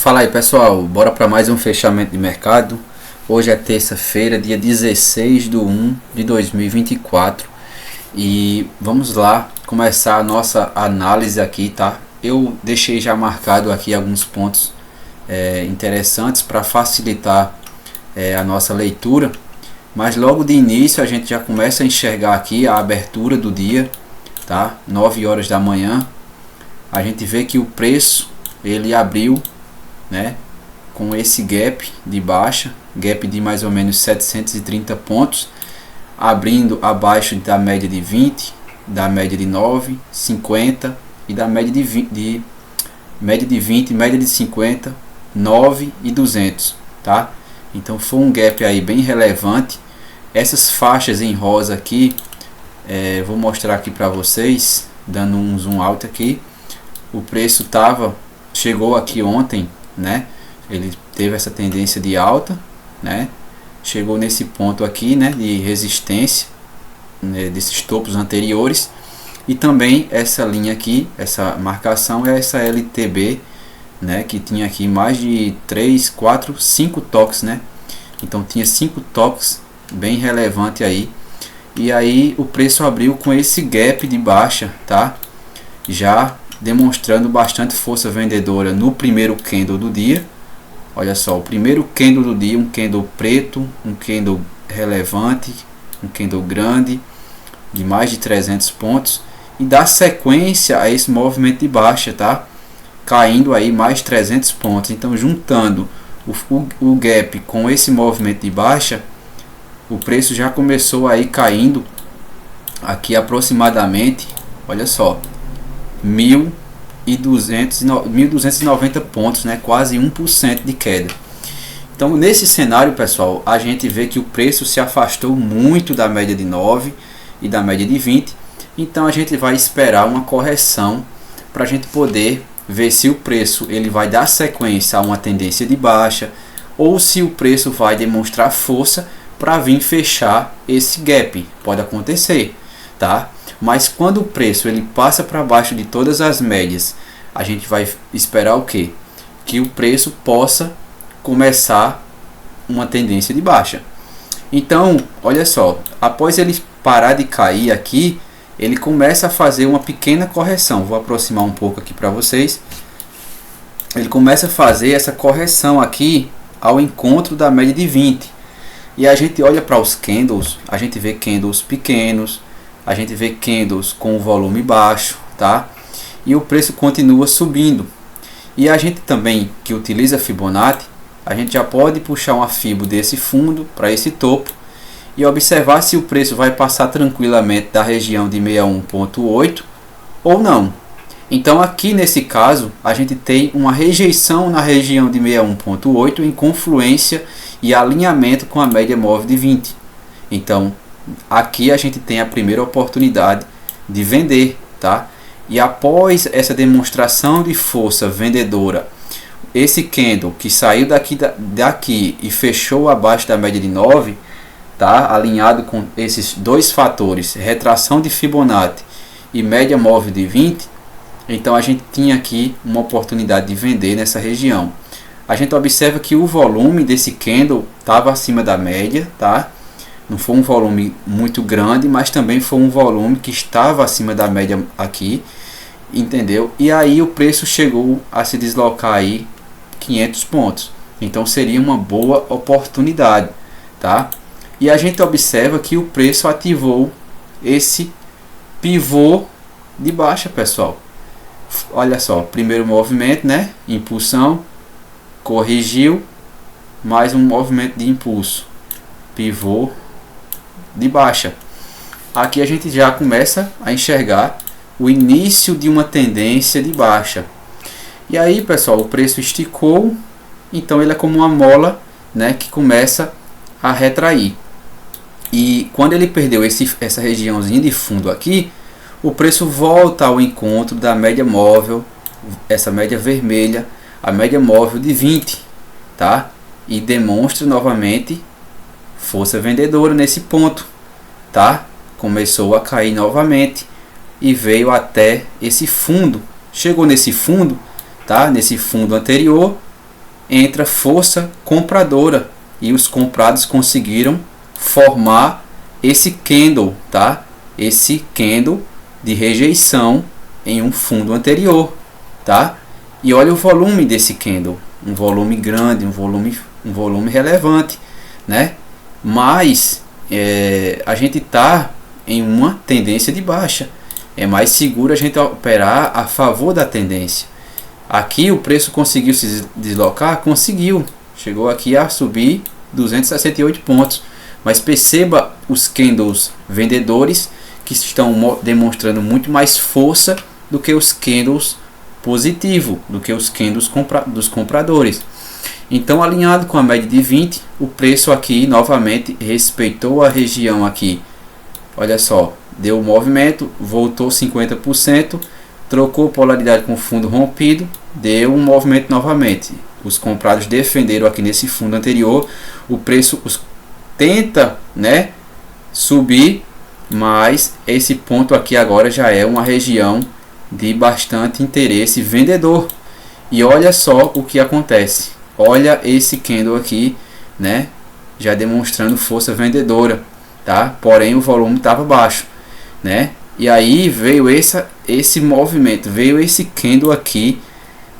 Fala aí pessoal, bora para mais um fechamento de mercado. Hoje é terça-feira, dia 16 de 1 de 2024 e vamos lá começar a nossa análise aqui, tá? Eu deixei já marcado aqui alguns pontos interessantes para facilitar a nossa leitura, mas logo de início a gente já começa a enxergar aqui a abertura do dia, tá? 9 horas da manhã, a gente vê que o preço ele abriu, né, com esse gap de baixa, gap de mais ou menos 730 pontos, abrindo abaixo da média de 20, da média de 9, 50 e da média de 20, média de 50, 9 e 200, tá? Então foi um gap aí bem relevante. Essas faixas em rosa aqui, vou mostrar aqui para vocês, dando um zoom out aqui. O preço chegou aqui ontem, né? Ele teve essa tendência de alta, né? Chegou nesse ponto aqui, né, de resistência, né, desses topos anteriores, e também essa linha aqui, essa marcação é essa LTB, né, que tinha aqui mais de 3, 4, 5 toques, né? Então tinha 5 toques bem relevante aí. E aí o preço abriu com esse gap de baixa, tá? Já demonstrando bastante força vendedora no primeiro candle do dia. Olha só, o primeiro candle do dia, um candle preto, um candle relevante, um candle grande, de mais de 300 pontos, e dá sequência a esse movimento de baixa, tá? Caindo aí mais 300 pontos. Então, juntando o gap com esse movimento de baixa, o preço já começou aí caindo aqui aproximadamente, olha só, 1.290 pontos, né? Quase 1% de queda. Então, nesse cenário, pessoal, a gente vê que o preço se afastou muito da média de 9 e da média de 20. Então, a gente vai esperar uma correção para a gente poder ver se o preço ele vai dar sequência a uma tendência de baixa ou se o preço vai demonstrar força para vir fechar esse gap. Pode acontecer, tá? Mas quando o preço ele passa para baixo de todas as médias, a gente vai esperar o quê? Que o preço possa começar uma tendência de baixa. Então, olha só, após ele parar de cair aqui, ele começa a fazer uma pequena correção. Vou aproximar um pouco aqui para vocês. Ele começa a fazer essa correção aqui ao encontro da média de 20. E a gente olha para os candles, a gente vê candles pequenos, a gente vê candles com volume baixo, tá? E o preço continua subindo. E a gente também que utiliza Fibonacci, a gente já pode puxar uma Fibo desse fundo para esse topo e observar se o preço vai passar tranquilamente da região de 61.8 ou não. Então aqui nesse caso a gente tem uma rejeição na região de 61.8 em confluência e alinhamento com a média móvel de 20. Então aqui a gente tem a primeira oportunidade de vender, tá? E após essa demonstração de força vendedora, esse candle que saiu daqui e fechou abaixo da média de 9, tá? Alinhado com esses dois fatores, retração de Fibonacci e média móvel de 20, então a gente tinha aqui uma oportunidade de vender nessa região. A gente observa que o volume desse candle estava acima da média, tá? Não foi um volume muito grande, mas também foi um volume que estava acima da média aqui, entendeu? E aí o preço chegou a se deslocar aí 500 pontos. Então seria uma boa oportunidade, tá? E a gente observa que o preço ativou esse pivô de baixa, pessoal. Olha só, primeiro movimento, né? Impulsão, corrigiu, mais um movimento de impulso, pivô de baixa. Aqui a gente já começa a enxergar o início de uma tendência de baixa. E aí, pessoal, o preço esticou, então ele é como uma mola, né, que começa a retrair. E quando ele perdeu essa regiãozinha de fundo aqui, o preço volta ao encontro da média móvel, essa média vermelha, a média móvel de 20, tá? E demonstra novamente força vendedora nesse ponto, tá? Começou a cair novamente e veio até esse fundo. Chegou nesse fundo, tá? Nesse fundo anterior entra força compradora e os comprados conseguiram formar esse candle, tá? Esse candle de rejeição em um fundo anterior, tá? E olha o volume desse candle, um volume grande, um volume relevante, né? Mas a gente está em uma tendência de baixa. É mais seguro a gente operar a favor da tendência. Aqui o preço conseguiu se deslocar, conseguiu, chegou aqui a subir 268 pontos. Mas perceba os candles vendedores que estão demonstrando muito mais força do que os candles positivos, do que os candles dos compradores. Então, alinhado com a média de 20, o preço aqui novamente respeitou a região aqui. Olha só, deu um movimento, voltou 50%, trocou polaridade com o fundo rompido, deu um movimento novamente. Os comprados defenderam aqui nesse fundo anterior, o preço tenta, né, subir, mas esse ponto aqui agora já é uma região de bastante interesse vendedor. E olha só o que acontece. Olha esse candle aqui, né, já demonstrando força vendedora, tá? Porém o volume estava baixo, né? E aí veio esse movimento, veio esse candle aqui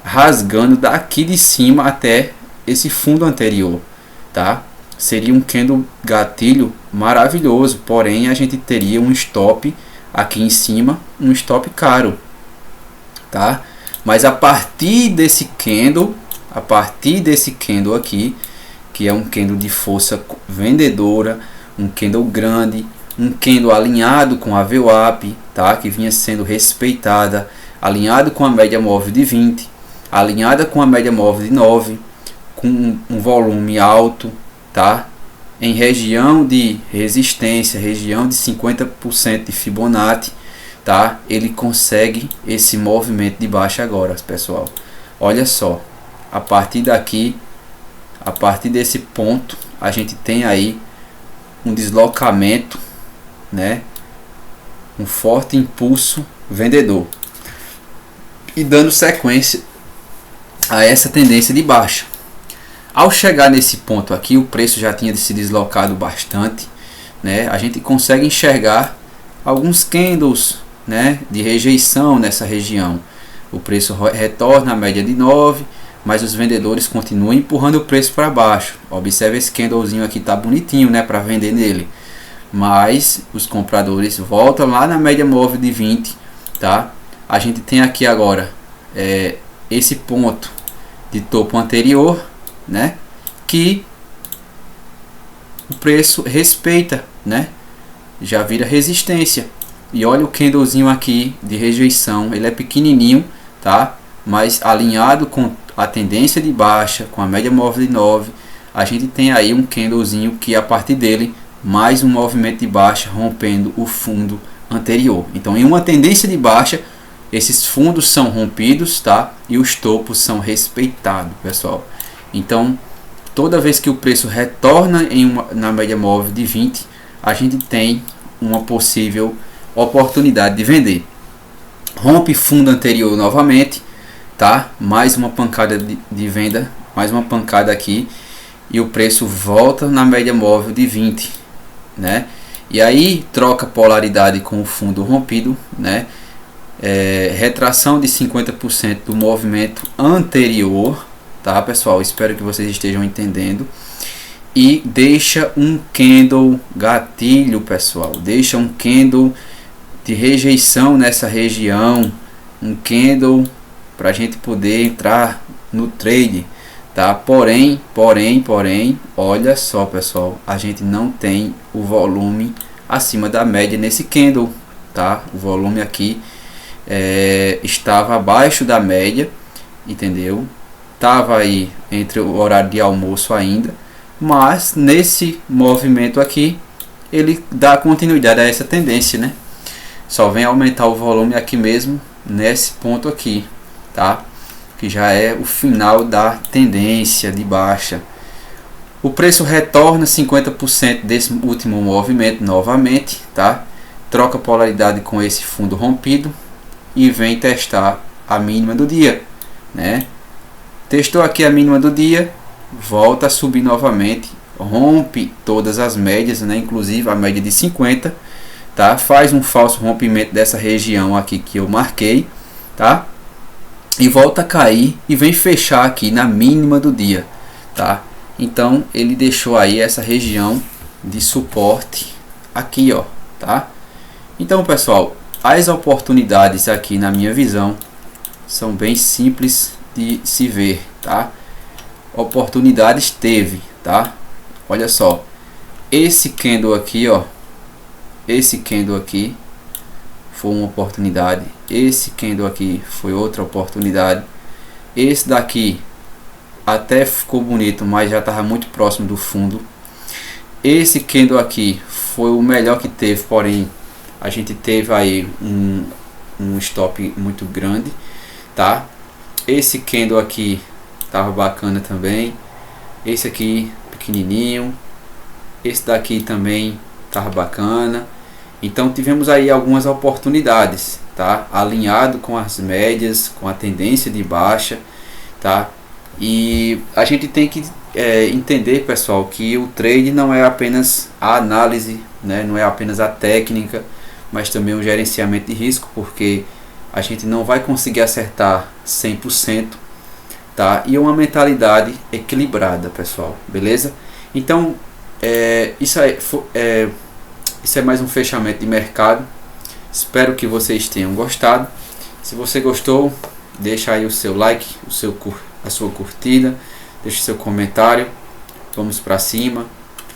rasgando daqui de cima até esse fundo anterior, tá? Seria um candle gatilho maravilhoso, porém a gente teria um stop aqui em cima, um stop caro, tá? Mas a partir desse candle aqui, que é um candle de força vendedora, um candle grande, um candle alinhado com a VWAP, tá? Que vinha sendo respeitada, alinhado com a média móvel de 20, alinhada com a média móvel de 9, com um volume alto, tá? Em região de resistência, região de 50% de Fibonacci, tá? Ele consegue esse movimento de baixa agora, pessoal. Olha só, a partir daqui, a partir desse ponto, a gente tem aí um deslocamento, né? Um forte impulso vendedor e dando sequência a essa tendência de baixa. Ao chegar nesse ponto aqui, o preço já tinha se deslocado bastante, né? A gente consegue enxergar alguns candles, né, de rejeição nessa região. O preço retorna à média de 9, mas os vendedores continuam empurrando o preço para baixo. Observe esse candlezinho aqui, tá bonitinho, né, para vender nele. Mas os compradores voltam lá na média móvel de 20, tá? A gente tem aqui agora esse ponto de topo anterior, né, que o preço respeita, né, já vira resistência. E olha o candlezinho aqui de rejeição, ele é pequenininho, tá, mas alinhado com a tendência de baixa, com a média móvel de 9, a gente tem aí um candlezinho que a partir dele mais um movimento de baixa rompendo o fundo anterior. Então, em uma tendência de baixa, esses fundos são rompidos, tá, e os topos são respeitados, pessoal. Então, toda vez que o preço retorna na média móvel de 20, a gente tem uma possível oportunidade de vender. Rompe fundo anterior novamente, tá? Mais uma pancada de venda, mais uma pancada aqui, e o preço volta na média móvel de 20, né? E aí troca polaridade com o fundo rompido, né? Retração de 50% do movimento anterior, tá, pessoal? Espero que vocês estejam entendendo. E deixa um candle gatilho, pessoal. Deixa um candle de rejeição nessa região, um candle para a gente poder entrar no trade, tá? Porém, olha só, pessoal, a gente não tem o volume acima da média nesse candle, tá? O volume aqui estava abaixo da média, entendeu? Tava aí entre o horário de almoço ainda, mas nesse movimento aqui ele dá continuidade a essa tendência, né? Só vem aumentar o volume aqui mesmo nesse ponto aqui, tá? Que já é o final da tendência de baixa. O preço retorna 50% desse último movimento novamente, tá? Troca polaridade com esse fundo rompido e vem testar a mínima do dia, né? Testou aqui a mínima do dia, volta a subir novamente, rompe todas as médias, né, inclusive a média de 50, tá? Faz um falso rompimento dessa região aqui que eu marquei, tá? E volta a cair e vem fechar aqui na mínima do dia, tá? Então ele deixou aí essa região de suporte aqui, ó, tá? Então, pessoal, as oportunidades aqui na minha visão são bem simples de se ver, tá? Oportunidades teve, tá? Olha só, esse candle aqui, ó, esse candle aqui foi uma oportunidade, esse candle aqui foi outra oportunidade, esse daqui até ficou bonito, mas já estava muito próximo do fundo. Esse candle aqui foi o melhor que teve, porém a gente teve aí um stop muito grande, tá? Esse candle aqui tava bacana também, esse aqui pequenininho, esse daqui também tava bacana. Então tivemos aí algumas oportunidades, tá? Alinhado com as médias, com a tendência de baixa, tá? E a gente tem que entender, pessoal, que o trade não é apenas a análise, né? Não é apenas a técnica, mas também o gerenciamento de risco, porque a gente não vai conseguir acertar 100%, tá? E uma mentalidade equilibrada, pessoal, beleza? Então isso é mais um fechamento de mercado. Espero que vocês tenham gostado. Se você gostou, deixa aí o seu like, a sua curtida, deixa seu comentário. Vamos para cima.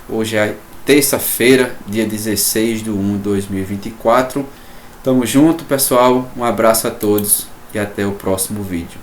Hoje é terça-feira, dia 16/1/2024. Tamo junto, pessoal. Um abraço a todos e até o próximo vídeo.